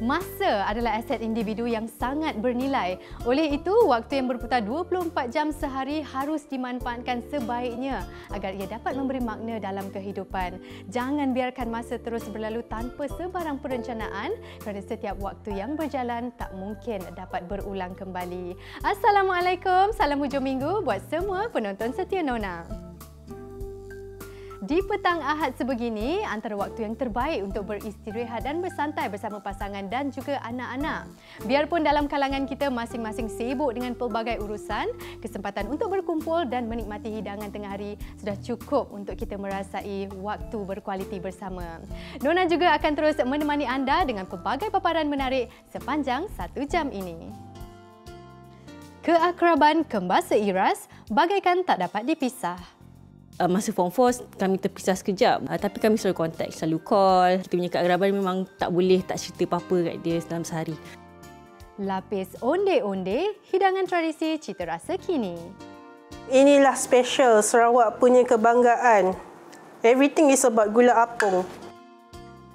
Masa adalah aset individu yang sangat bernilai. Oleh itu, waktu yang berputar 24 jam sehari harus dimanfaatkan sebaiknya agar ia dapat memberi makna dalam kehidupan. Jangan biarkan masa terus berlalu tanpa sebarang perencanaan kerana setiap waktu yang berjalan tak mungkin dapat berulang kembali. Assalamualaikum, salam hujung minggu buat semua penonton setia Nona. Di petang Ahad sebegini, antara waktu yang terbaik untuk beristirahat dan bersantai bersama pasangan dan juga anak-anak. Biarpun dalam kalangan kita masing-masing sibuk dengan pelbagai urusan, kesempatan untuk berkumpul dan menikmati hidangan tengah hari sudah cukup untuk kita merasai waktu berkualiti bersama. Nona juga akan terus menemani anda dengan pelbagai paparan menarik sepanjang 1 jam ini. Keakraban kembar seiras bagaikan tak dapat dipisah. Masa Form 4, kami terpisah sekejap. Tapi kami selalu kontak, selalu call. Kita punya keakraban memang tak boleh tak cerita apa-apa kat dia dalam sehari. Lapis onde-onde, hidangan tradisi cita rasa kini. Inilah special Sarawak punya kebanggaan. Everything is about gula apung.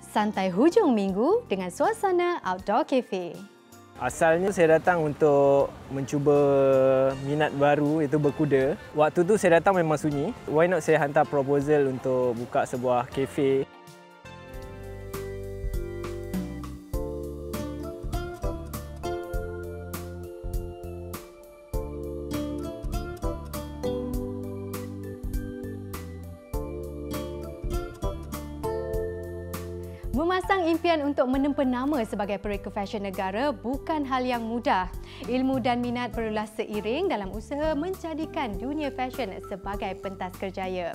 Santai hujung minggu dengan suasana outdoor cafe. Asalnya saya datang untuk mencuba minat baru, iaitu berkuda. Waktu tu saya datang memang sunyi. Why not saya hantar proposal untuk buka sebuah kafe. Memasang impian untuk menempa nama sebagai pereka fashion negara bukan hal yang mudah. Ilmu dan minat perlulah seiring dalam usaha menjadikan dunia fashion sebagai pentas kerjaya.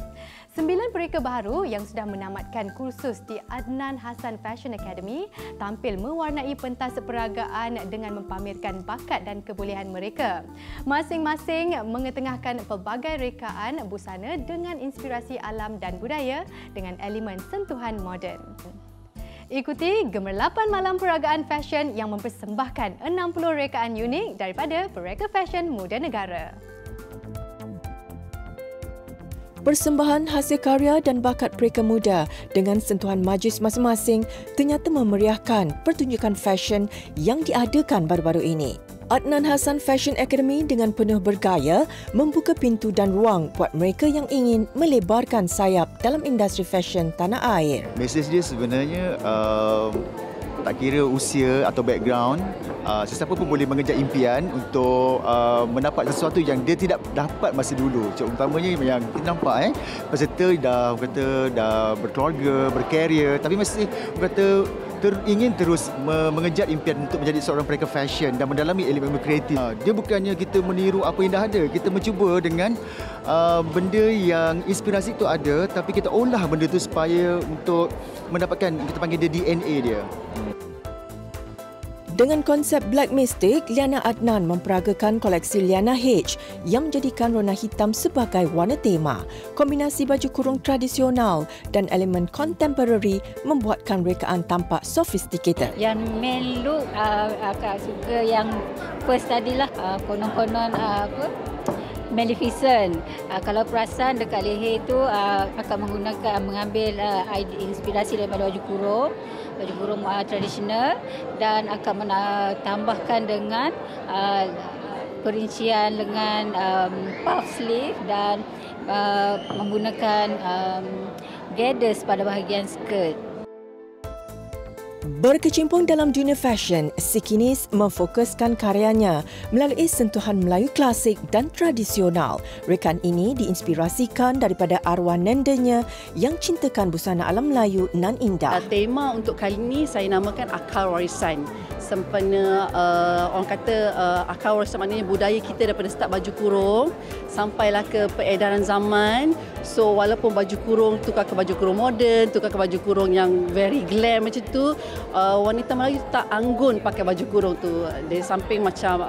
9 pereka baru yang sudah menamatkan kursus di Adnan Hassan Fashion Academy tampil mewarnai pentas peragaan dengan mempamerkan bakat dan kebolehan mereka. Masing-masing mengetengahkan pelbagai rekaan busana dengan inspirasi alam dan budaya dengan elemen sentuhan moden. Ikuti Gemerlapan Malam Peragaan Fashion yang mempersembahkan 60 rekaan unik daripada pereka fashion muda negara. Persembahan hasil karya dan bakat pereka muda dengan sentuhan majlis masing-masing ternyata memeriahkan pertunjukan fashion yang diadakan baru-baru ini. Adnan Hassan Fashion Academy dengan penuh bergaya membuka pintu dan ruang buat mereka yang ingin melebarkan sayap dalam industri fashion tanah air. Mesej dia sebenarnya tak kira usia atau background, sesiapa pun boleh mengejar impian untuk mendapat sesuatu yang dia tidak dapat masa dulu. Umpamanya yang kita nampak peserta dah berkeluarga, berkarier, tapi masih ingin terus mengejar impian untuk menjadi seorang pereka fashion dan mendalami elemen kreatif. Dia bukannya kita meniru apa yang dah ada, kita mencuba dengan benda yang inspirasi itu ada, tapi kita olah benda itu supaya untuk mendapatkan, kita panggil dia DNA dia. Dengan konsep Black Mystic, Liana Adnan memperagakan koleksi Liana H yang menjadikan warna hitam sebagai warna tema. Kombinasi baju kurung tradisional dan elemen contemporary membuatkan rekaan tampak sophisticated. Yang main look, akak suka yang first tadilah, konon-konon Maleficent. Kalau perasan dekat leher itu akan mengambil inspirasi daripada baju kurung tradisional dan akan tambahkan dengan perincian lengan puff sleeve dan menggunakan gathers pada bahagian skirt. Berkecimpung dalam dunia fashion, Sikinis memfokuskan karyanya melalui sentuhan Melayu klasik dan tradisional. Rekaan ini diinspirasikan daripada arwah nendanya yang cintakan busana alam Melayu nan indah. Tema untuk kali ini saya namakan Akar Warisan. Sempena orang kata akar warisan maknanya budaya kita daripada start baju kurung sampailah ke peredaran zaman. So walaupun baju kurung tukar ke baju kurung moden, tukar ke baju kurung yang very glam macam tu, wanita Melayu tak anggun pakai baju kurung tu. Dari samping macam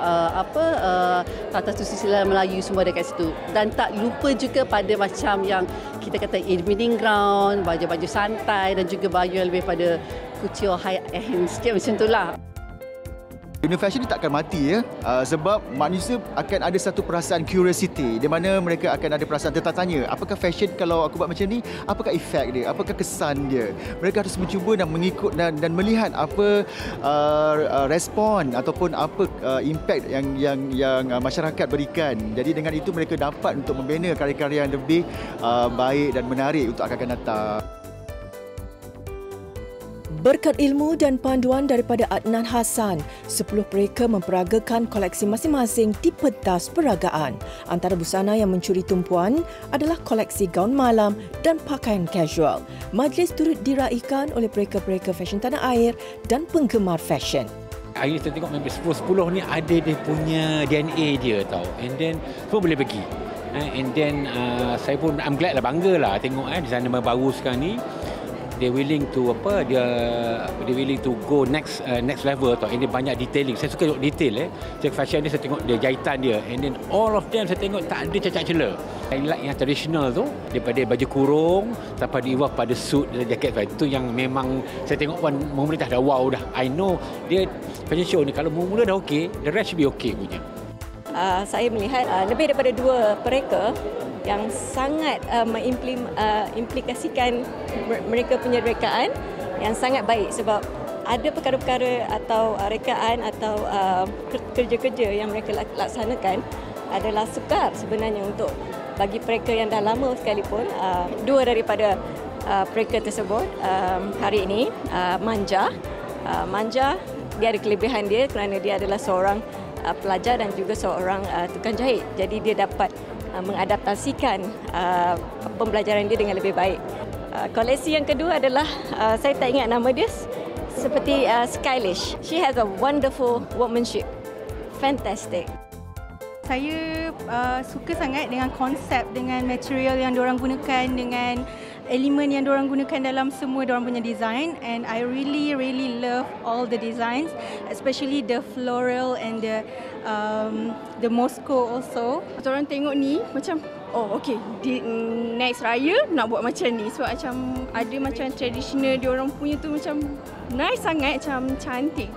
tata susila Melayu semua dekat situ. Dan tak lupa juga pada macam yang kita kata evening gown, baju-baju santai dan juga baju yang lebih pada kucing high end sikit macam itulah. Dunia fashion ni takkan mati ya, sebab manusia akan ada satu perasaan curiosity di mana mereka akan ada perasaan tertanya, apakah fashion kalau aku buat macam ni, apakah efek dia, apakah kesan dia. Mereka harus mencuba dan mengikut dan melihat apa respon ataupun apa impact yang masyarakat berikan. Jadi dengan itu mereka dapat untuk membina karya-karya yang lebih baik dan menarik untuk akan datang. Berkat ilmu dan panduan daripada Adnan Hassan, 10 mereka memperagakan koleksi masing-masing di pentas peragaan. Antara busana yang mencuri tumpuan adalah koleksi gaun malam dan pakaian casual. Majlis turut diraikan oleh mereka-mereka fashion tanah air dan penggemar fashion. Hari ni saya tengok member 10 ni ada dia punya DNA dia tau. And then semua boleh pergi. And then saya pun I'm glad lah, bangga lah tengok designer baru sekarang ni. Dia willing to dia willing to go next level tau. Ini banyak detailing. Saya suka tengok detail Saya fashion ni saya tengok dia jahitan dia. And then all of them saya tengok tak ada cacat celah. I like yang traditional tu, daripada baju kurung sampai di-evolve pada suit dan jaket tu. Itu yang memang saya tengok pun mula dah wow dah. I know dia fashion show ni kalau mula dah okey, the rest should be okey punya. Saya melihat lebih daripada 2 mereka yang sangat mengimplikasikan mereka punya rekaan yang sangat baik, sebab ada perkara-perkara atau rekaan atau kerja-kerja yang mereka laksanakan adalah sukar sebenarnya untuk bagi mereka yang dah lama sekalipun. 2 daripada mereka tersebut hari ini Manja. Manja dia ada kelebihan dia kerana dia adalah seorang pelajar dan juga seorang tukang jahit. Jadi dia dapat mengadaptasikan pembelajaran dia dengan lebih baik. Koleksi yang kedua adalah, saya tak ingat nama dia, seperti stylish. She has a wonderful workmanship. Fantastic. Saya suka sangat dengan konsep, dengan material yang diorang gunakan, dengan elemen yang diorang gunakan dalam semua diorang punya design, and I really love all the designs, especially the floral and the Moscow also. Orang tengok ni macam okey, di next raya nak buat macam ni, sebab macam ada macam traditional diorang punya tu macam nice sangat, macam cantik.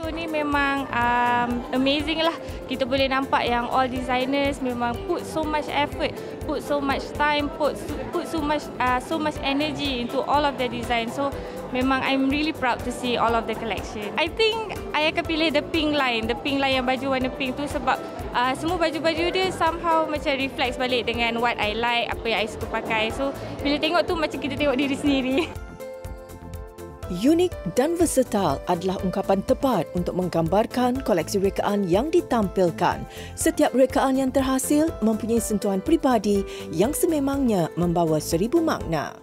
Ni memang amazing lah. Kita boleh nampak yang all designers memang put so much effort, put so much time, put so much energy into all of their design. So memang I'm really proud to see all of the collection. I think I akan pilih the pink line yang baju warna pink tu, sebab semua baju-baju dia somehow macam reflects balik dengan what I like, apa yang I suka pakai. So bila tengok tu macam kita tengok diri sendiri. Unik dan versatile adalah ungkapan tepat untuk menggambarkan koleksi rekaan yang ditampilkan. Setiap rekaan yang terhasil mempunyai sentuhan peribadi yang sememangnya membawa 1000 makna.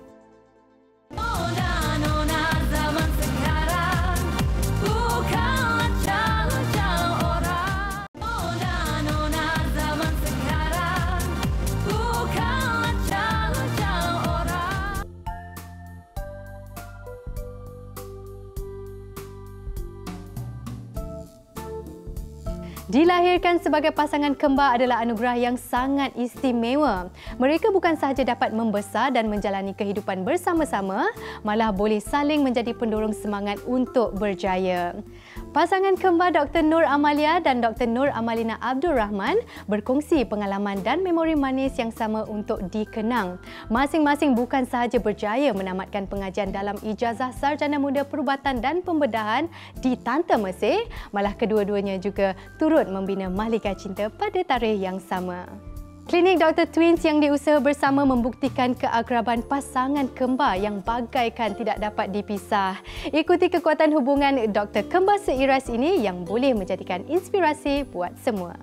Dilahirkan sebagai pasangan kembar adalah anugerah yang sangat istimewa. Mereka bukan sahaja dapat membesar dan menjalani kehidupan bersama-sama, malah boleh saling menjadi pendorong semangat untuk berjaya. Pasangan kembar Dr. Nur Amalia dan Dr. Nur Amalina Abdul Rahman berkongsi pengalaman dan memori manis yang sama untuk dikenang. Masing-masing bukan sahaja berjaya menamatkan pengajian dalam ijazah Sarjana Muda Perubatan dan Pembedahan di Tanta Mesir, malah kedua-duanya juga turut membina Mahlika Cinta pada tarikh yang sama. Klinik Dr. Twins yang diusaha bersama membuktikan keakraban pasangan kembar yang bagaikan tidak dapat dipisah. Ikuti kekuatan hubungan Dr. Kembar seiras ini yang boleh menjadikan inspirasi buat semua.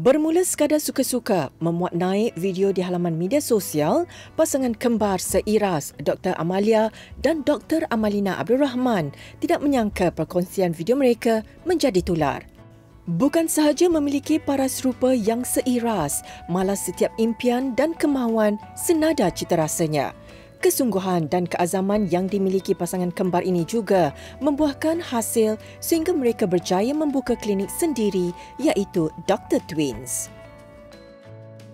Bermula sekadar suka-suka memuat naik video di halaman media sosial, pasangan kembar seiras Dr. Amalia dan Dr. Amalina Abdul Rahman tidak menyangka perkongsian video mereka menjadi tular. Bukan sahaja memiliki paras rupa yang seiras, malah setiap impian dan kemahuan senada cita rasanya. Kesungguhan dan keazaman yang dimiliki pasangan kembar ini juga membuahkan hasil sehingga mereka berjaya membuka klinik sendiri iaitu Dr. Twins.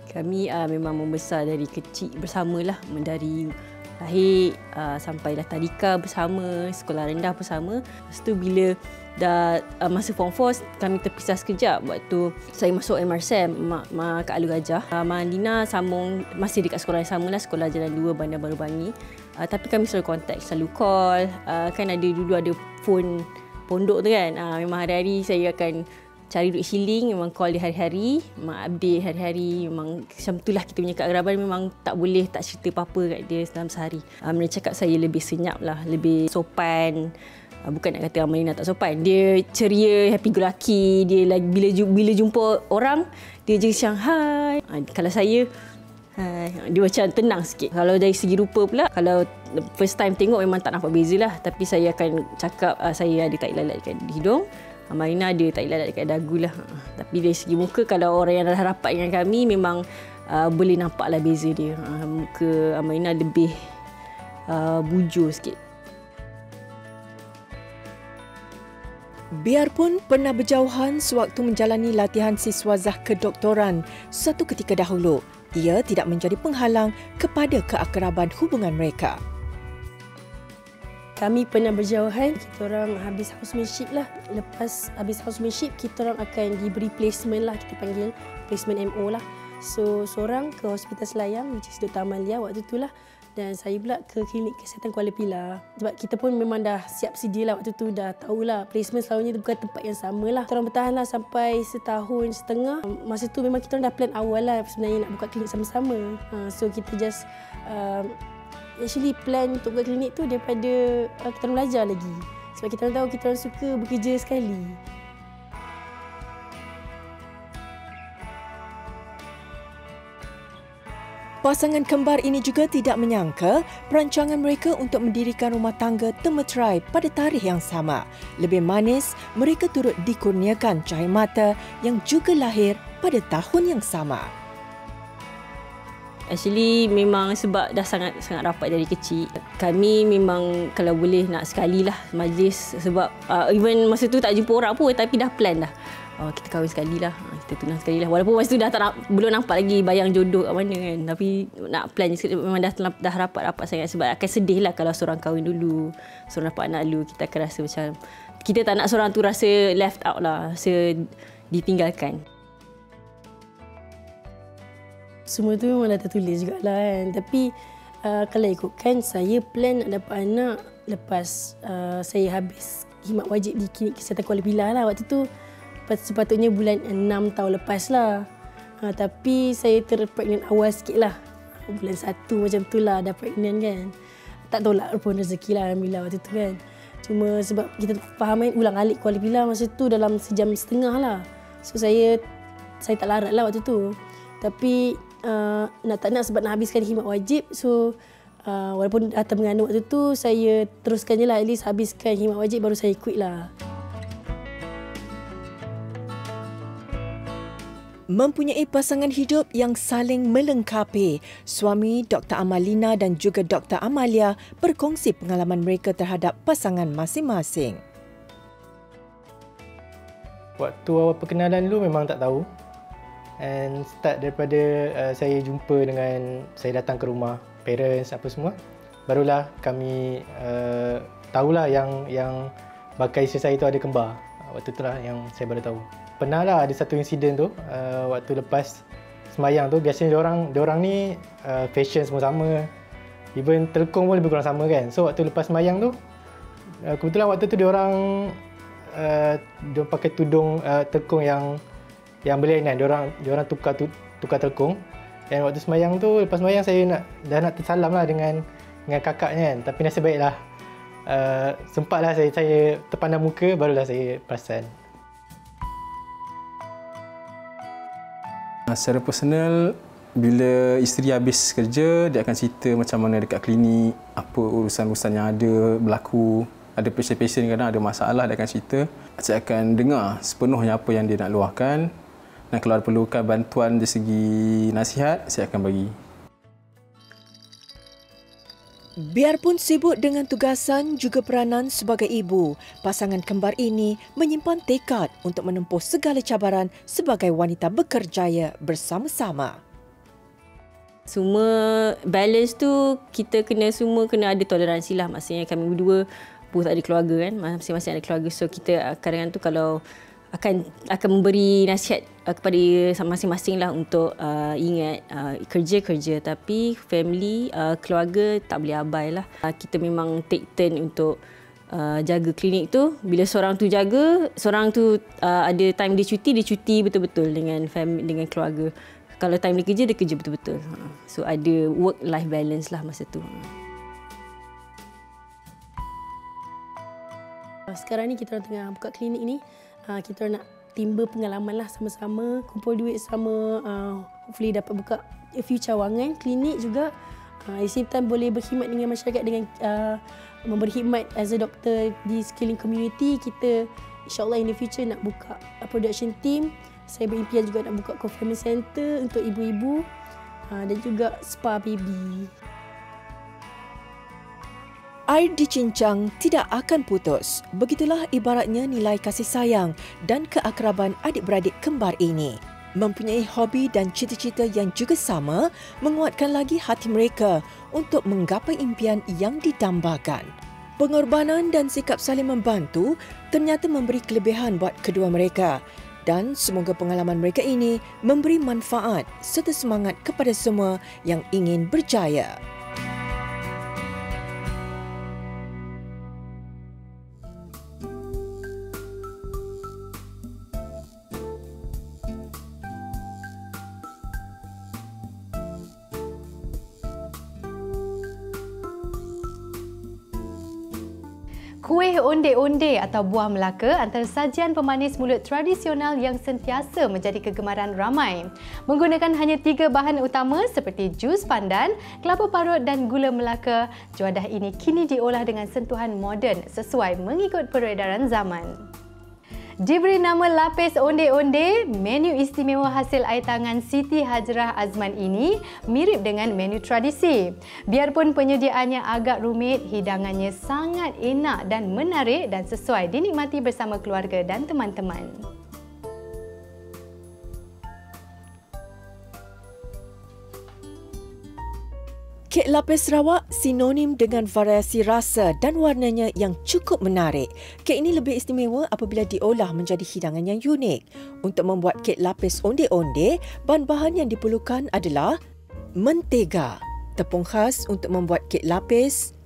Kami memang membesar dari kecil bersamalah, dari lahir sampailah tadika bersama, sekolah rendah bersama. Lepas tu bila dah masa Form 4 kami terpisah sekejap. Waktu saya masuk MRSM, Kak Alu Gajah. Mak Lina sambung masih dekat sekolah yang sama lah, Sekolah Jalan 2 Bandar Baru Bangi. Tapi kami selalu kontak, selalu call. Kan dulu ada phone pondok tu kan. Memang hari-hari saya akan cari duit shilling, memang call dia hari-hari, memang update hari-hari. Memang macam itulah kita punya keakraban, memang tak boleh tak cerita apa-apa kat dia dalam sehari. Mereka cakap saya lebih senyap lah, lebih sopan. Bukan nak kata Amalina tak sopan. Dia ceria, happy go lucky. Dia bila jumpa orang, dia je macam hai. Kalau saya, dia macam tenang sikit. Kalau dari segi rupa pula, kalau first time tengok memang tak nampak beza lah. Tapi saya akan cakap saya ada tahi lalat dekat hidung, Amalina ada tahi lalat dekat dagu lah. Tapi dari segi muka, kalau orang yang dah rapat dengan kami, memang boleh nampak lah beza dia. Muka Amalina lebih bujur sikit. Biarpun pernah berjauhan sewaktu menjalani latihan siswazah kedoktoran suatu ketika dahulu, ia tidak menjadi penghalang kepada keakraban hubungan mereka. Kami pernah berjauhan, kita orang habis housemanship lah. Lepas habis housemanship, kita orang akan diberi placement lah, kita panggil placement MO lah. So, seorang ke Hospital Selayang, which is Dr. Amalia waktu tu lah. Dan saya pula ke Klinik Kesihatan Kuala Pilar. Sebab kita pun memang dah siap sedia lah waktu tu, dah tahulah placement selalunya bukan tempat yang sama lah. Kita orang bertahan lah sampai setahun setengah. Masa tu memang kita orang dah plan awal lah sebenarnya nak buka klinik sama-sama. So kita just actually plan untuk buka klinik tu daripada kita orang belajar lagi. Sebab kita orang tahu kita orang suka bekerja sekali. Pasangan kembar ini juga tidak menyangka perancangan mereka untuk mendirikan rumah tangga termeterai pada tarikh yang sama. Lebih manis, mereka turut dikurniakan cahaya mata yang juga lahir pada tahun yang sama. Actually memang sebab dah sangat rapat dari kecil. Kami memang kalau boleh nak sekali lah majlis. Sebab even masa tu tak jumpa orang pun, tapi dah plan dah. Kita kahwin sekali lah, kita tunang sekali lah. Walaupun masa tu belum nampak lagi bayang jodoh kat mana kan. Tapi nak plan je, memang dah rapat-rapat sangat. Sebab akan sedih lah kalau seorang kahwin dulu, seorang dapat anak dulu. Kita akan rasa macam, kita tak nak seorang tu rasa left out lah, rasa ditinggalkan. Semua tu memang dah tertulis jugalah kan. Tapi kalau ikutkan, saya plan nak dapat anak lepas saya habis khidmat wajib di Klinik Kesihatan Kuala Pilar lah. Waktu tu sepatutnya bulan 6 tahun lepas lah. Tapi saya terpregnant awal sikit lah. Bulan 1 macam tu lah dah pregnant kan. Tak tahu lah pun rezeki lah Alhamdulillah waktu tu kan. Cuma sebab kita faham kan, ulang alik Kuala Pilar masa tu dalam sejam setengah lah. So saya tak larat lah waktu tu. Tapi nak tak nak sebab nak habiskan khidmat wajib. So walaupun dah mengandung waktu tu, saya teruskan je lah. At least habiskan khidmat wajib baru saya quit lah. Mempunyai pasangan hidup yang saling melengkapi, suami Dr. Amalina dan juga Dr. Amalia berkongsi pengalaman mereka terhadap pasangan masing-masing. Waktu awal perkenalan dulu memang tak tahu. And start daripada saya jumpa dengan, saya datang ke rumah parents apa semua. Barulah kami tahulah yang bakal isteri saya tu ada kembar. Waktu itulah yang saya baru tahu. Pernah lah ada satu insiden tu, waktu lepas semayang tu, biasanya diorang ni fashion semua sama. Even telekung pun lebih kurang sama kan. So waktu lepas semayang tu, kebetulan waktu tu diorang pakai tudung telekung yang berlainan. Diorang tukar telekung. Dan waktu semayang tu, lepas semayang saya dah nak tersalam lah dengan kakaknya kan. Tapi nasib baiklah, sempatlah saya terpandang muka, barulah saya perasan. Secara personal, bila isteri habis kerja, dia akan cerita macam mana dekat klinik, apa urusan-urusan yang ada berlaku. Ada pasien-pasien kadang ada masalah, dia akan cerita. Saya akan dengar sepenuhnya apa yang dia nak luahkan. Dan kalau ada perlukan bantuan dari segi nasihat, saya akan bagi. Biarpun sibuk dengan tugasan juga peranan sebagai ibu, pasangan kembar ini menyimpan tekad untuk menempuh segala cabaran sebagai wanita berkerjaya bersama-sama. Semua balance tu kita semua kena ada toleransi lah. Maksudnya kami berdua both ada keluarga kan, masing-masing ada keluarga. So kita kadang-kadang tu kalau akan memberi nasihat kepada masing-masing lah untuk ingat kerja, tapi family, keluarga tak boleh abai lah. Kita memang take turn untuk jaga klinik tu. Bila seorang tu jaga, seorang tu ada time dia cuti betul-betul dengan family, dengan keluarga. Kalau time dia kerja betul-betul. So ada work-life balance lah masa tu. Sekarang ni kita orang tengah buka klinik ni. Kita orang nak timba pengalaman lah sama-sama, kumpul duit sama, hopefully dapat buka a few cawangan klinik juga. At the same time boleh berkhidmat dengan masyarakat dengan memberi khidmat as a doctor di sekeliling community. Kita insyaAllah in the future nak buka production team. Saya berimpian juga nak buka confinement center untuk ibu-ibu dan juga spa baby. Air dicincang tidak akan putus. Begitulah ibaratnya nilai kasih sayang dan keakraban adik-beradik kembar ini. Mempunyai hobi dan cita-cita yang juga sama, menguatkan lagi hati mereka untuk menggapai impian yang didambakan. Pengorbanan dan sikap saling membantu ternyata memberi kelebihan buat kedua mereka. Dan semoga pengalaman mereka ini memberi manfaat serta semangat kepada semua yang ingin berjaya. Kuih onde-onde atau buah Melaka antara sajian pemanis mulut tradisional yang sentiasa menjadi kegemaran ramai. Menggunakan hanya 3 bahan utama seperti jus pandan, kelapa parut dan gula Melaka, juadah ini kini diolah dengan sentuhan moden sesuai mengikut peredaran zaman. Diberi nama lapis onde-onde, menu istimewa hasil air tangan Siti Hajrah Azman ini mirip dengan menu tradisi. Biarpun penyediaannya agak rumit, hidangannya sangat enak dan menarik dan sesuai dinikmati bersama keluarga dan teman-teman. Kek lapis Sarawak sinonim dengan variasi rasa dan warnanya yang cukup menarik. Kek ini lebih istimewa apabila diolah menjadi hidangan yang unik. Untuk membuat kek lapis onde-onde, bahan-bahan yang diperlukan adalah mentega, tepung khas untuk membuat kek lapis,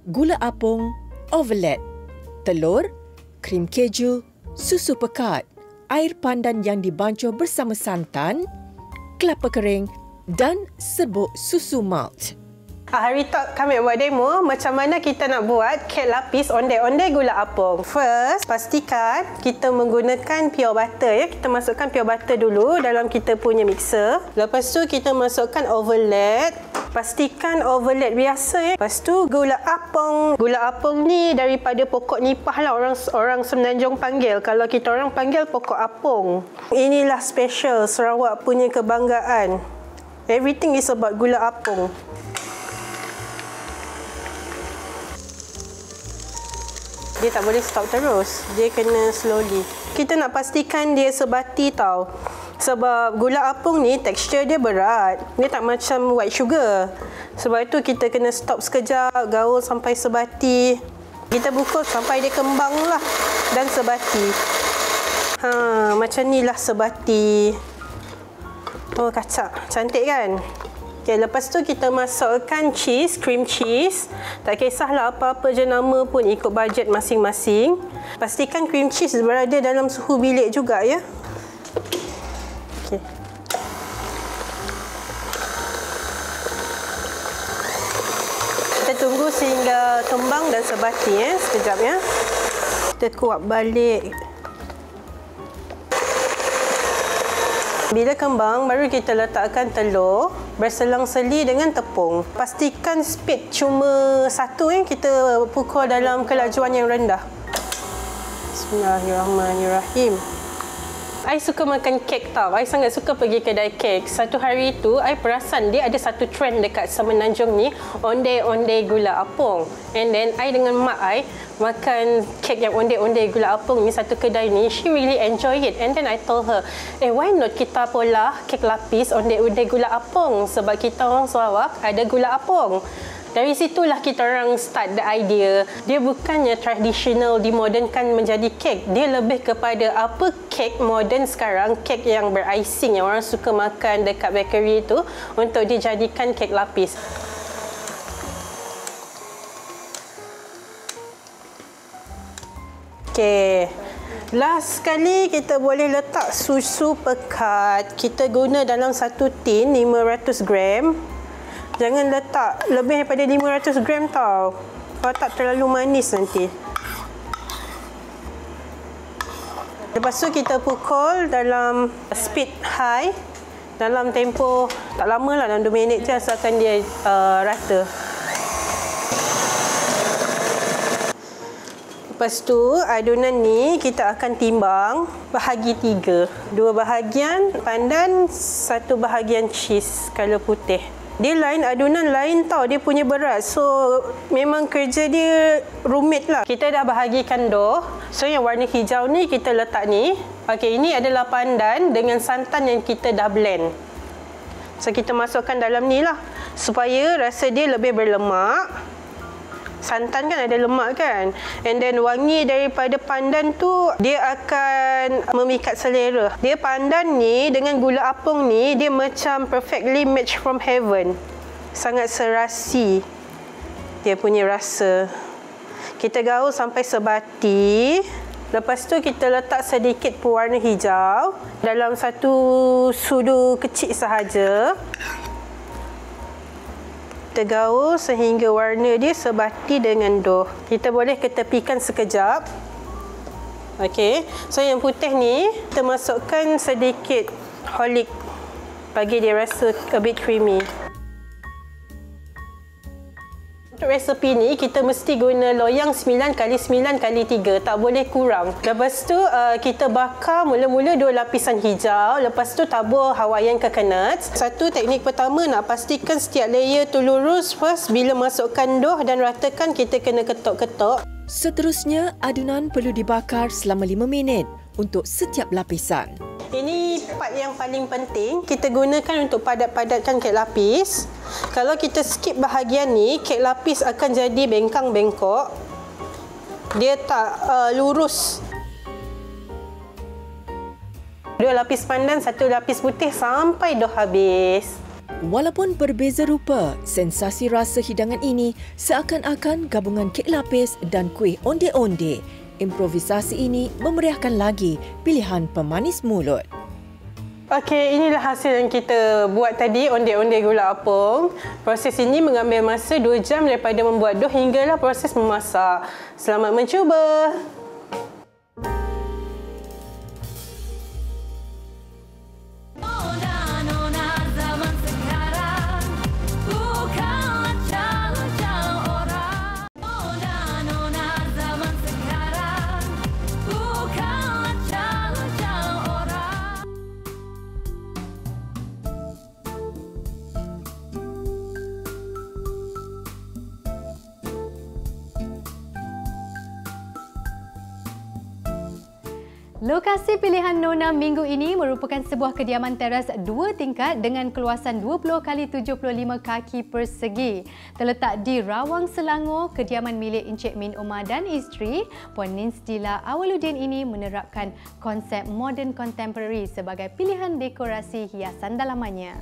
gula apung, ovelet, telur, krim keju, susu pekat, air pandan yang dibancuh bersama santan, kelapa kering dan serbuk susu malt. Hari tak kami buat demo macam mana kita nak buat kek lapis onde-onde gula apung. First, pastikan kita menggunakan pure butter ya. Kita masukkan pure butter dulu dalam kita punya mixer. Lepas tu kita masukkan ovelet. Pastikan ovelet biasa ya. Lepas tu gula apung. Gula apung ni daripada pokok nipah lah orang Semenanjung panggil. Kalau kita orang panggil pokok apung. Inilah special Sarawak punya kebanggaan. Everything is about gula apung. Dia tak boleh stop terus. Dia kena slowly. Kita nak pastikan dia sebati tau. Sebab gula apung ni tekstur dia berat. Dia tak macam white sugar. Sebab itu kita kena stop sekejap, gaul sampai sebati. Kita buka sampai dia kembang lah dan sebati. Macam ni lah sebati. Oh, kacak. Cantik kan? Okay, lepas tu kita masukkan cheese, cream cheese. Tak kisahlah apa-apa jenama pun ikut bajet masing-masing. Pastikan cream cheese berada dalam suhu bilik juga ya. Okay. Kita tunggu sehingga kembang dan sebati ya. Sekejap ya. Kita kuat balik. Bila kembang, baru kita letakkan telur berselang-seli dengan tepung. Pastikan speed cuma 1 yang kita pukul dalam kelajuan yang rendah. Bismillahirrahmanirrahim. I suka makan kek tau. I sangat suka pergi kedai kek. Satu hari tu, I perasan dia ada satu trend dekat Semenanjung ni, onde-onde gula apung. And then, I dengan mak I makan kek yang onde-onde gula apung ni, satu kedai ni. She really enjoy it. And then, I told her, why not kita pula kek lapis onde-onde gula apung? Sebab kita orang Sarawak ada gula apung. Dari situlah kita orang start the idea. Dia bukannya traditional dimodernkan menjadi kek. Dia lebih kepada apa kek moden sekarang, kek yang ber-icing yang orang suka makan dekat bakery itu untuk dijadikan kek lapis. Okey. Last sekali kita boleh letak susu pekat. Kita guna dalam satu tin 500 gram. Jangan letak lebih daripada 500 gram tau. Kalau tak terlalu manis nanti. Lepas tu kita pukul dalam speed high. Dalam tempoh tak lama lah, dalam 2 minit je asalkan dia rata. Lepas tu adunan ni kita akan timbang bahagi 3. 2 bahagian pandan, 1 bahagian cheese kalau putih. Dia lain, adunan lain tau, dia punya berat. So, memang kerja dia rumit lah. Kita dah bahagikan dough. So, yang warna hijau ni kita letak ni. Okey, ini adalah pandan dengan santan yang kita dah blend. So, kita masukkan dalam ni lah. Supaya rasa dia lebih berlemak. Santan kan ada lemak kan. And then wangi daripada pandan tu dia akan memikat selera. Dia pandan ni dengan gula apung ni dia macam perfectly match from heaven. Sangat serasi dia punya rasa. Kita gaul sampai sebati. Lepas tu kita letak sedikit pewarna hijau dalam satu sudu kecil sahaja. Kita gaul sehingga warna dia sebati dengan dough. Kita boleh ketepikan sekejap. Okey. So yang putih ni kita masukkan sedikit Horlick bagi dia rasa a bit creamy. Untuk resepi ni kita mesti guna loyang 9x9x3, tak boleh kurang. Lepas tu kita bakar mula-mula 2 lapisan hijau, lepas tu tabur Hawaiian coconut. Satu teknik pertama nak pastikan setiap layer tu lurus. First bila masukkan dough dan ratakan, kita kena ketuk-ketuk. Seterusnya adunan perlu dibakar selama 5 minit untuk setiap lapisan. Ini part yang paling penting. Kita gunakan untuk padat-padatkan kek lapis. Kalau kita skip bahagian ni, kek lapis akan jadi bengkang-bengkok. Dia tak lurus. 2 lapis pandan, 1 lapis putih sampai dough habis. Walaupun berbeza rupa, sensasi rasa hidangan ini seakan-akan gabungan kek lapis dan kuih onde-onde. Improvisasi ini memeriahkan lagi pilihan pemanis mulut. Okey, inilah hasil yang kita buat tadi, onde-onde gula apung. Proses ini mengambil masa 2 jam daripada membuat dough hinggalah proses memasak. Selamat mencuba! Lokasi pilihan Nona minggu ini merupakan sebuah kediaman teras 2 tingkat dengan keluasan 20 x 75 kaki persegi. Terletak di Rawang Selangor, kediaman milik Encik Min Omar dan isteri, Puan Ninsdila Awaludin ini menerapkan konsep modern contemporary sebagai pilihan dekorasi hiasan dalamannya.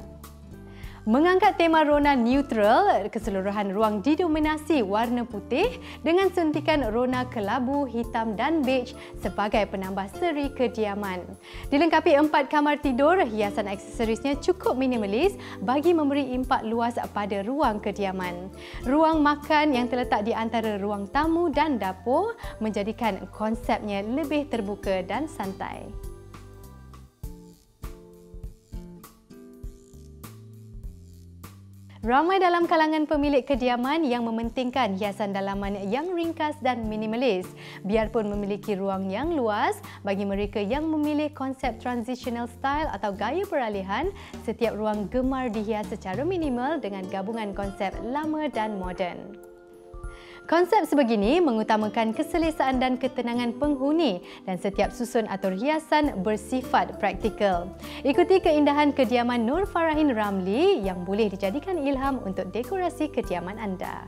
Mengangkat tema rona neutral, keseluruhan ruang didominasi warna putih dengan suntikan rona kelabu, hitam dan beige sebagai penambah seri kediaman. Dilengkapi 4 kamar tidur, hiasan aksesorisnya cukup minimalis bagi memberi impak luas pada ruang kediaman. Ruang makan yang terletak di antara ruang tamu dan dapur menjadikan konsepnya lebih terbuka dan santai. Ramai dalam kalangan pemilik kediaman yang mementingkan hiasan dalaman yang ringkas dan minimalis. Biarpun memiliki ruang yang luas, bagi mereka yang memilih konsep transitional style atau gaya peralihan, setiap ruang gemar dihias secara minimal dengan gabungan konsep lama dan moden. Konsep sebegini mengutamakan keselesaan dan ketenangan penghuni dan setiap susun atau hiasan bersifat praktikal. Ikuti keindahan kediaman Nur Farahin Ramli yang boleh dijadikan ilham untuk dekorasi kediaman anda.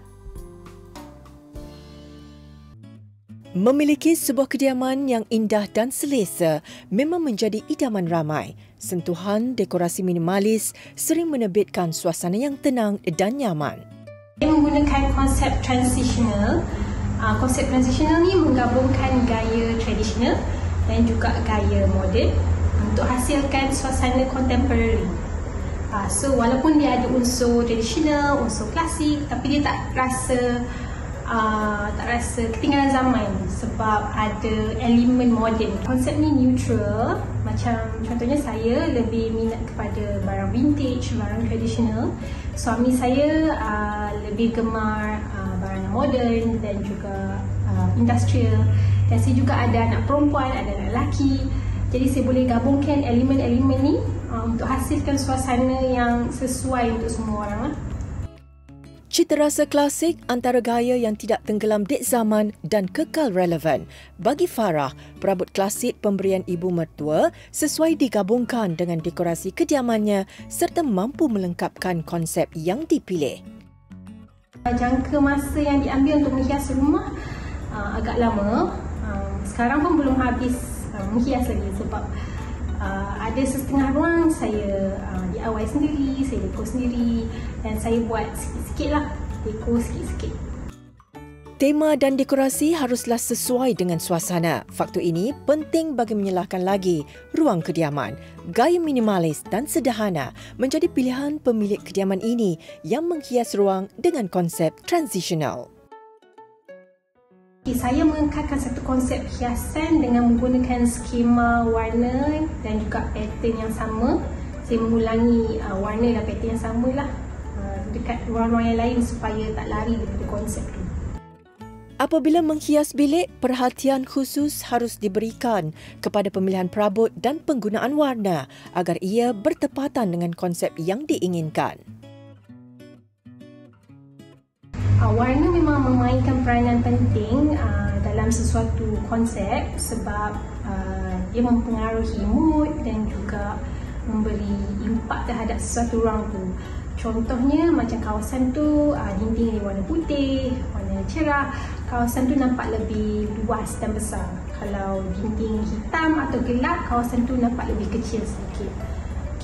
Memiliki sebuah kediaman yang indah dan selesa memang menjadi idaman ramai. Sentuhan dekorasi minimalis sering menerbitkan suasana yang tenang dan nyaman. Saya menggunakan konsep transitional. Konsep transitional ni menggabungkan gaya tradisional dan juga gaya moden untuk hasilkan suasana contemporary. So walaupun dia ada unsur tradisional, unsur klasik, tapi dia tak rasa ketinggalan zaman sebab ada elemen moden. Konsep ni neutral, macam contohnya saya lebih minat kepada barang vintage, barang tradisional. Suami saya lebih gemar barang yang moden dan juga industrial. Dan saya juga ada anak perempuan, ada anak lelaki. Jadi saya boleh gabungkan elemen-elemen ni untuk hasilkan suasana yang sesuai untuk semua orang. Citarasa klasik antara gaya yang tidak tenggelam dek zaman dan kekal relevan. Bagi Farah, perabot klasik pemberian ibu mertua sesuai digabungkan dengan dekorasi kediamannya serta mampu melengkapkan konsep yang dipilih. Jangka masa yang diambil untuk menghias rumah agak lama. Sekarang pun belum habis menghias lagi sebab ada setengah ruang saya DIY sendiri, saya dekor sendiri dan saya buat sikit-sikit lah, dekor sikit-sikit. Tema dan dekorasi haruslah sesuai dengan suasana. Faktor ini penting bagi menyelahkan lagi ruang kediaman. Gaya minimalis dan sederhana menjadi pilihan pemilik kediaman ini yang menghias ruang dengan konsep transitional. Saya mengekalkan satu konsep hiasan dengan menggunakan skema warna dan juga pattern yang sama. Saya mengulangi warna dan pattern yang sama lah dekat ruang-ruang yang lain supaya tak lari daripada konsep tu. Apabila menghias bilik, perhatian khusus harus diberikan kepada pemilihan perabot dan penggunaan warna agar ia bertepatan dengan konsep yang diinginkan. Warna memang memainkan peranan penting dalam sesuatu konsep sebab dia mempengaruhi mood dan juga memberi impak terhadap sesuatu ruang tu. Contohnya macam kawasan tu dinding warna putih, warna cerah, kawasan tu nampak lebih luas dan besar. Kalau dinding hitam atau gelap, kawasan tu nampak lebih kecil sedikit.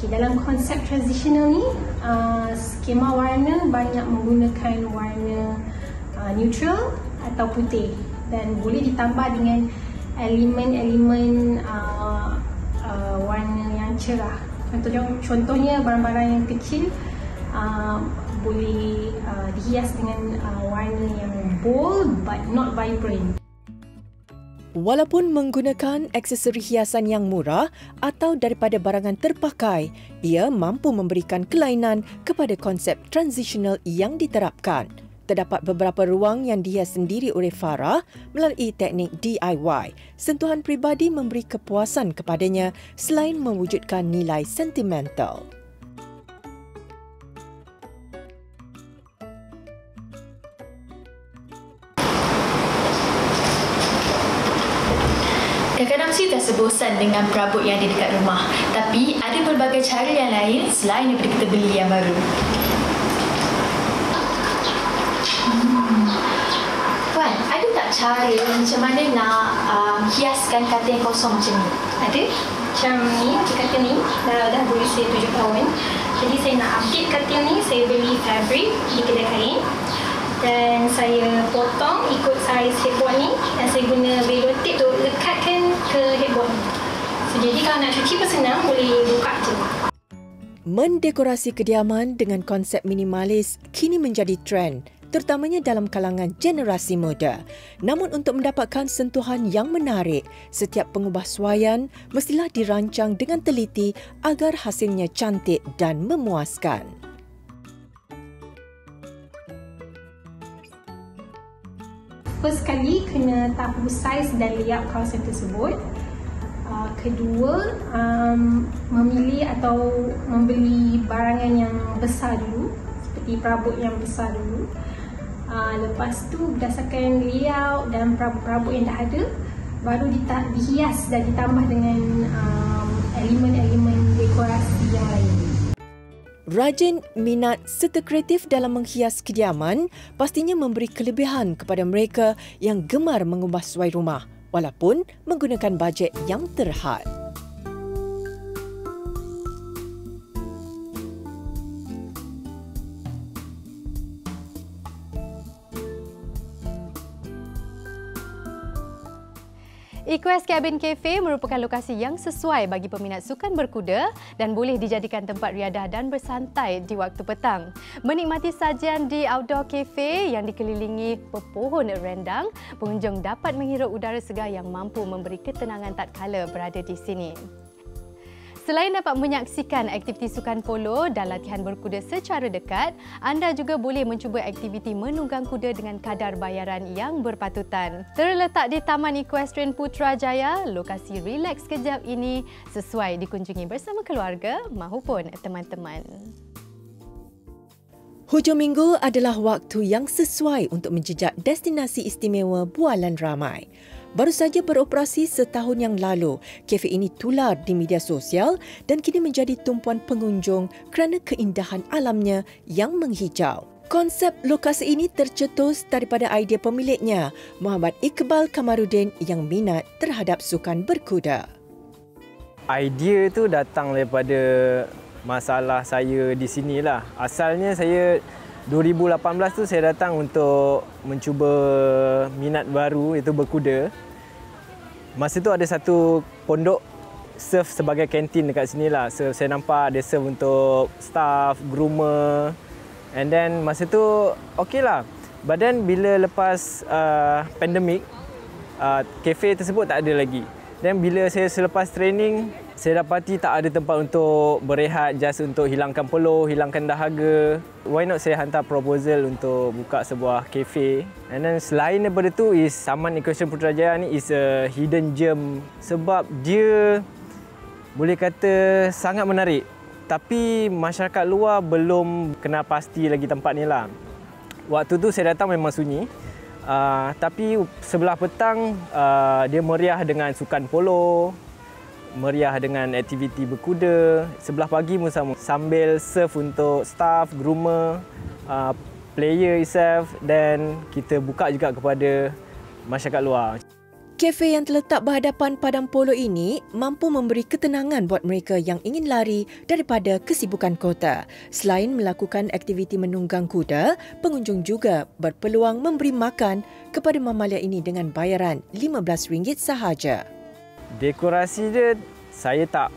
Dalam konsep tradisional ni, skema warna banyak menggunakan warna neutral atau putih dan boleh ditambah dengan elemen-elemen warna yang cerah. Contohnya barang-barang yang kecil boleh dihias dengan warna yang bold but not vibrant. Walaupun menggunakan aksesori hiasan yang murah atau daripada barangan terpakai, ia mampu memberikan kelainan kepada konsep transitional yang diterapkan. Terdapat beberapa ruang yang dihias sendiri oleh Farah melalui teknik DIY. Sentuhan peribadi memberi kepuasan kepadanya selain mewujudkan nilai sentimental. Kadang-kadang saya terasa bosan dengan perabot yang ada dekat rumah. Tapi ada pelbagai cara yang lain selain daripada kita beli yang baru. Puan, ada tak cara macam mana nak hiaskan katil yang kosong macam ni? Ada. Macam ni, katil ni dah berusia 7 tahun. Jadi saya nak update katil ni, saya beli fabric di kedai kain. Dan saya potong ikut saiz headboard ni dan saya guna velcro tape untuk lekatkan ke headboard ni. So, jadi kalau nak cuci pun senang, boleh buka je. Mendekorasi kediaman dengan konsep minimalis kini menjadi trend, terutamanya dalam kalangan generasi muda. Namun untuk mendapatkan sentuhan yang menarik, setiap pengubahsuaian mestilah dirancang dengan teliti agar hasilnya cantik dan memuaskan. first sekali kena tahu saiz dan layout kawasan tersebut. Kedua, memilih atau membeli barangan yang besar dulu, seperti perabot yang besar dulu. Lepas tu berdasarkan layout dan perabot-perabot yang dah ada, baru dihias dan ditambah dengan elemen-elemen dekorasi yang lain. Rajin, minat serta kreatif dalam menghias kediaman pastinya memberi kelebihan kepada mereka yang gemar mengubah sesuai rumah walaupun menggunakan bajet yang terhad. Equest Cabin Cafe merupakan lokasi yang sesuai bagi peminat sukan berkuda dan boleh dijadikan tempat riadah dan bersantai di waktu petang. Menikmati sajian di outdoor cafe yang dikelilingi pepohon rendang, pengunjung dapat menghirup udara segar yang mampu memberi ketenangan tatkala berada di sini. Selain dapat menyaksikan aktiviti sukan polo dan latihan berkuda secara dekat, anda juga boleh mencuba aktiviti menunggang kuda dengan kadar bayaran yang berpatutan. Terletak di Taman Equestrian Putrajaya, lokasi rileks kejap ini sesuai dikunjungi bersama keluarga mahupun teman-teman. Hujung minggu adalah waktu yang sesuai untuk menjejak destinasi istimewa bualan ramai. Baru saja beroperasi setahun yang lalu, kafe ini tular di media sosial dan kini menjadi tumpuan pengunjung kerana keindahan alamnya yang menghijau. Konsep lokasi ini tercetus daripada idea pemiliknya, Muhammad Iqbal Kamarudin yang minat terhadap sukan berkuda. Idea itu datang daripada masalah saya di sinilah. Asalnya saya 2018 tu saya datang untuk mencuba minat baru, iaitu berkuda. Masa tu ada satu pondok serve sebagai kantin dekat sinilah. So, saya nampak ada serve untuk staff, groomer. And then masa tu okey lah. But then bila lepas pandemik, kafe tersebut tak ada lagi. Dan bila saya selepas training, saya dapati tak ada tempat untuk berehat, just untuk hilangkan peluh, hilangkan dahaga. Why not saya hantar proposal untuk buka sebuah kafe. And then selain daripada tu, Taman Equestrian Putrajaya ni is a hidden gem sebab dia boleh kata sangat menarik. Tapi masyarakat luar belum kenal pasti lagi tempat ni lah. Waktu tu saya datang memang sunyi. Tapi sebelah petang dia meriah dengan sukan polo, meriah dengan aktiviti berkuda. Sebelah pagi pun sama, sambil serve untuk staff, groomer, player itself, dan kita buka juga kepada masyarakat luar. Kafe yang terletak berhadapan padang polo ini mampu memberi ketenangan buat mereka yang ingin lari daripada kesibukan kota. Selain melakukan aktiviti menunggang kuda, pengunjung juga berpeluang memberi makan kepada mamalia ini dengan bayaran RM15 sahaja. Dekorasi dia saya tak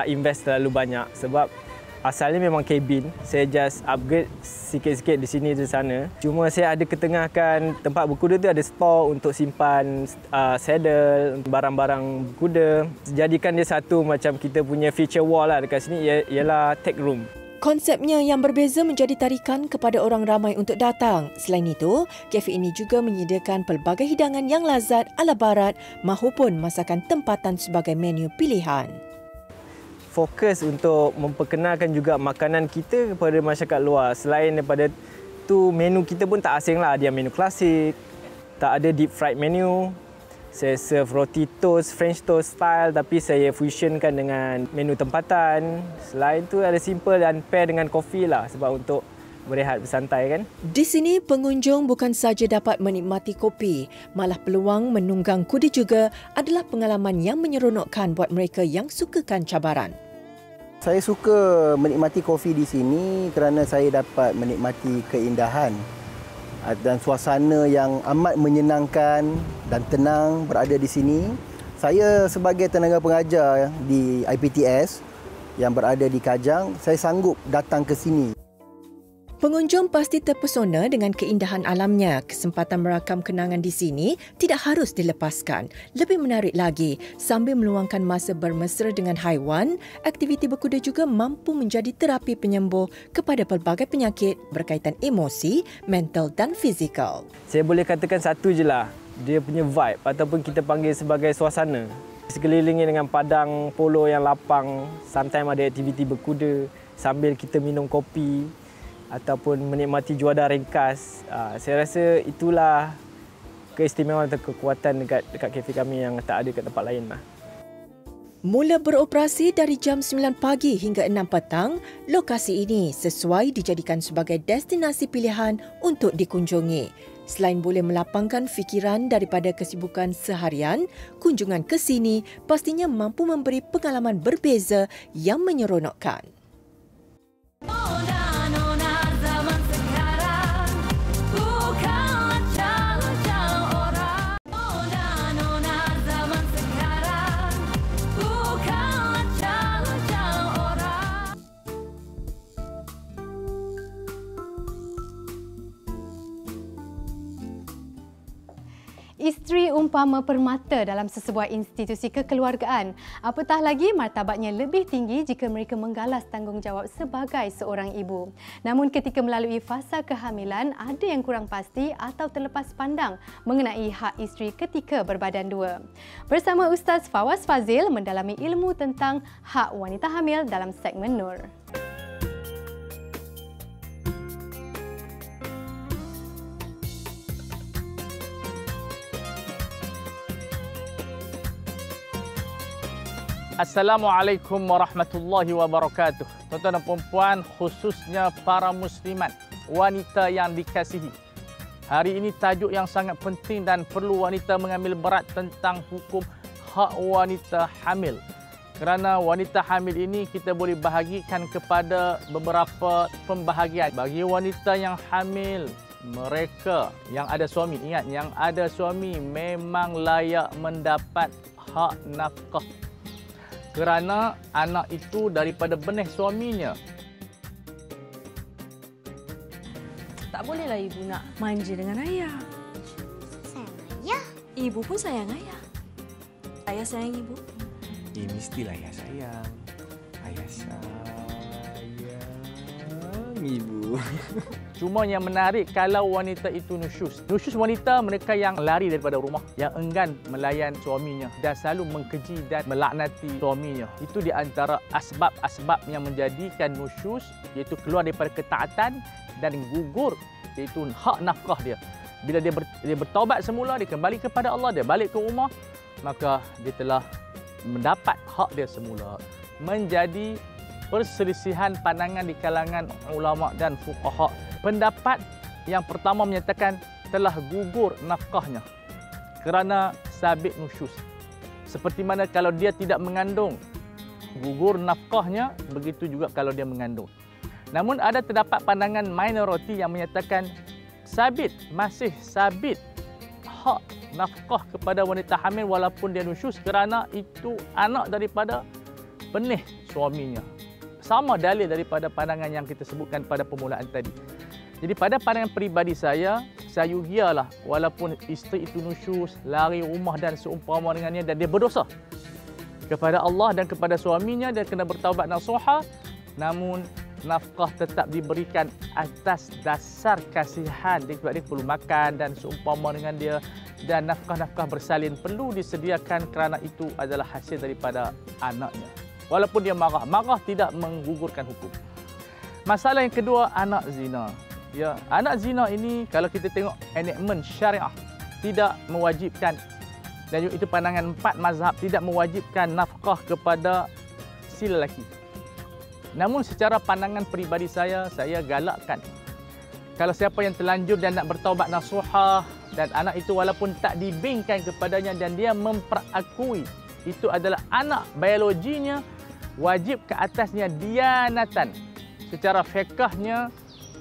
invest terlalu banyak sebab asalnya memang kabin. Saya just upgrade sikit-sikit di sini di sana. Cuma saya ada ketengahkan tempat berkuda tu ada store untuk simpan saddle, barang-barang berkuda. Jadikan dia satu macam kita punya feature wall lah dekat sini ialah tech room. Konsepnya yang berbeza menjadi tarikan kepada orang ramai untuk datang. Selain itu, kafe ini juga menyediakan pelbagai hidangan yang lazat ala barat mahupun masakan tempatan sebagai menu pilihan. Fokus untuk memperkenalkan juga makanan kita kepada masyarakat luar. Selain daripada tu, menu kita pun tak asing lah. Dia menu klasik, tak ada deep fried menu. Saya serve roti toast, French toast style tapi saya fusionkan dengan menu tempatan. Selain tu ada simple dan pair dengan kopi lah sebab untuk berehat bersantai kan. Di sini pengunjung bukan saja dapat menikmati kopi, malah peluang menunggang kuda juga adalah pengalaman yang menyeronokkan buat mereka yang sukakan cabaran. Saya suka menikmati kopi di sini kerana saya dapat menikmati keindahan dan suasana yang amat menyenangkan dan tenang berada di sini. Saya sebagai tenaga pengajar di IPTS yang berada di Kajang, saya sanggup datang ke sini. Pengunjung pasti terpesona dengan keindahan alamnya. Kesempatan merakam kenangan di sini tidak harus dilepaskan. Lebih menarik lagi, sambil meluangkan masa bermesra dengan haiwan, aktiviti berkuda juga mampu menjadi terapi penyembuh kepada pelbagai penyakit berkaitan emosi, mental dan fizikal. Saya boleh katakan satu je lah, dia punya vibe ataupun kita panggil sebagai suasana. Sekelilingi dengan padang polo yang lapang, sometimes ada aktiviti berkuda sambil kita minum kopi ataupun menikmati juadah ringkas. Saya rasa itulah keistimewaan atau kekuatan dekat kafe kami yang tak ada kat tempat lain lah. Mula beroperasi dari jam 9 pagi hingga 6 petang, lokasi ini sesuai dijadikan sebagai destinasi pilihan untuk dikunjungi. Selain boleh melapangkan fikiran daripada kesibukan seharian, kunjungan ke sini pastinya mampu memberi pengalaman berbeza yang menyeronokkan. Isteri umpama permata dalam sesebuah institusi kekeluargaan. Apatah lagi martabatnya lebih tinggi jika mereka menggalas tanggungjawab sebagai seorang ibu. Namun ketika melalui fasa kehamilan, ada yang kurang pasti atau terlepas pandang mengenai hak isteri ketika berbadan dua. Bersama Ustaz Fawaz Fazil mendalami ilmu tentang hak wanita hamil dalam segmen Nur. Assalamualaikum warahmatullahi wabarakatuh. Tuan-tuan dan puan-puan, khususnya para muslimat, wanita yang dikasihi. Hari ini tajuk yang sangat penting dan perlu wanita mengambil berat tentang hukum hak wanita hamil. Kerana wanita hamil ini kita boleh bahagikan kepada beberapa pembahagian. Bagi wanita yang hamil, mereka yang ada suami, ingat yang ada suami memang layak mendapat hak nafkah. Kerana anak itu daripada benih suaminya. Tak bolehlah ibu nak manja dengan ayah. Sayang ayah. Ibu pun sayang ayah. Ayah sayang ibu. Mestilah ayah sayang. Ayah sayang ibu. Cuma yang menarik kalau wanita itu nusyus. Nusyus wanita mereka yang lari daripada rumah, yang enggan melayan suaminya dan selalu mengkeji dan melaknati suaminya. Itu di antara asbab-asbab yang menjadikan nusyus, iaitu keluar daripada ketaatan dan gugur, iaitu hak nafkah dia. Bila dia bertaubat semula, dia kembali kepada Allah, dia balik ke rumah, maka dia telah mendapat hak dia semula. Menjadi perselisihan pandangan di kalangan ulama dan fuqaha. Pendapat yang pertama menyatakan telah gugur nafkahnya kerana sabit nusyus. Seperti mana kalau dia tidak mengandung, gugur nafkahnya, begitu juga kalau dia mengandung. Namun ada terdapat pandangan minoriti yang menyatakan masih sabit hak nafkah kepada wanita hamil walaupun dia nusyus kerana itu anak daripada benih suaminya. Sama dalil daripada pandangan yang kita sebutkan pada permulaan tadi. Jadi pada pandangan peribadi saya yugialah walaupun isteri itu nusyus, lari rumah dan seumpama dengannya dan dia berdosa kepada Allah dan kepada suaminya, dia kena bertaubat nasuha, namun nafkah tetap diberikan atas dasar kasihan. Dia perlu makan dan seumpama dengan dia, dan nafkah-nafkah bersalin perlu disediakan kerana itu adalah hasil daripada anaknya. Walaupun dia marah tidak menggugurkan hukum. Masalah yang kedua, anak zina. Ya, anak zina ini kalau kita tengok enactment syariah tidak mewajibkan, dan itu pandangan 4 mazhab, tidak mewajibkan nafkah kepada si lelaki. Namun secara pandangan peribadi saya galakkan. Kalau siapa yang terlanjur dan nak bertaubat nasuha dan anak itu walaupun tak dibingkai kepadanya dan dia memperakui itu adalah anak biologinya, wajib ke atasnya dianatan. Secara fiqahnya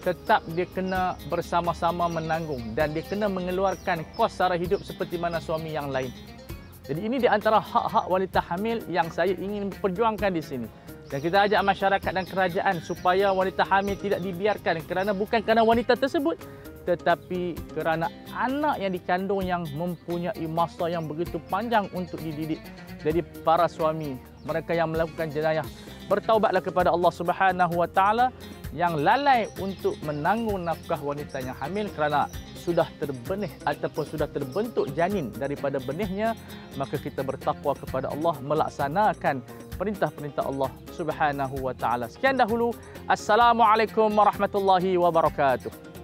tetap dia kena bersama-sama menanggung dan dia kena mengeluarkan kos sara hidup seperti mana suami yang lain. Jadi ini di antara hak-hak wanita hamil yang saya ingin perjuangkan di sini. Dan kita ajak masyarakat dan kerajaan supaya wanita hamil tidak dibiarkan bukan kerana wanita tersebut, tetapi kerana anak yang dikandung yang mempunyai masa yang begitu panjang untuk dididik. Jadi para suami, mereka yang melakukan jenayah, bertaubatlah kepada Allah Subhanahu Wa Taala yang lalai untuk menanggung nafkah wanita yang hamil kerana sudah terbenih ataupun sudah terbentuk janin daripada benihnya, maka kita bertakwa kepada Allah, melaksanakan perintah-perintah Allah Subhanahu Wa Taala. Sekian dahulu. Assalamualaikum warahmatullahi wabarakatuh.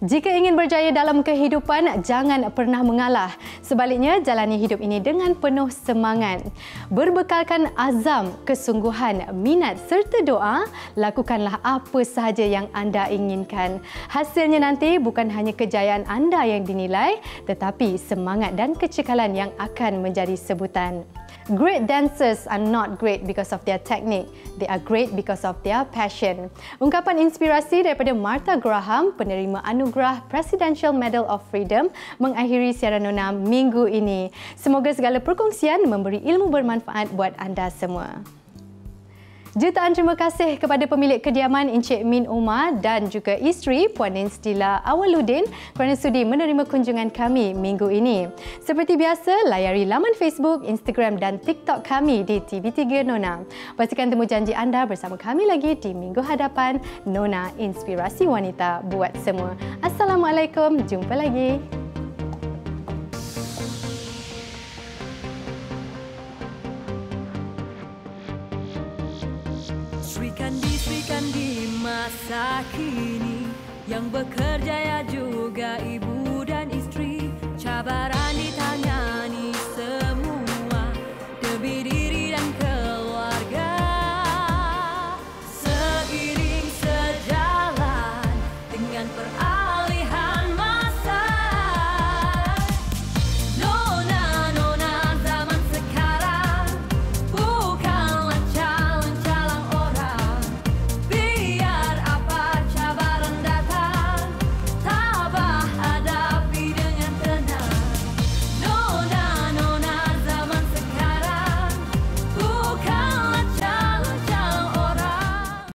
Jika ingin berjaya dalam kehidupan, jangan pernah mengalah. Sebaliknya, jalani hidup ini dengan penuh semangat. Berbekalkan azam, kesungguhan, minat serta doa, lakukanlah apa sahaja yang anda inginkan. Hasilnya nanti bukan hanya kejayaan anda yang dinilai, tetapi semangat dan kecekalan yang akan menjadi sebutan. Great dancers are not great because of their technique. They are great because of their passion. Ungkapan inspirasi daripada Martha Graham, penerima anugerah Presidential Medal of Freedom, mengakhiri siaran Nona minggu ini. Semoga segala perkongsian memberi ilmu bermanfaat buat anda semua. Jutaan terima kasih kepada pemilik kediaman Encik Min Omar dan juga isteri Puan Instila Awaluddin kerana sudi menerima kunjungan kami minggu ini. Seperti biasa, layari laman Facebook, Instagram dan TikTok kami di TV3 Nona. Pastikan temu janji anda bersama kami lagi di minggu hadapan. Nona, inspirasi wanita buat semua. Assalamualaikum, jumpa lagi. Sri Kandi masa kini yang bekerja ya juga ibu dan istri, cabaran ditanya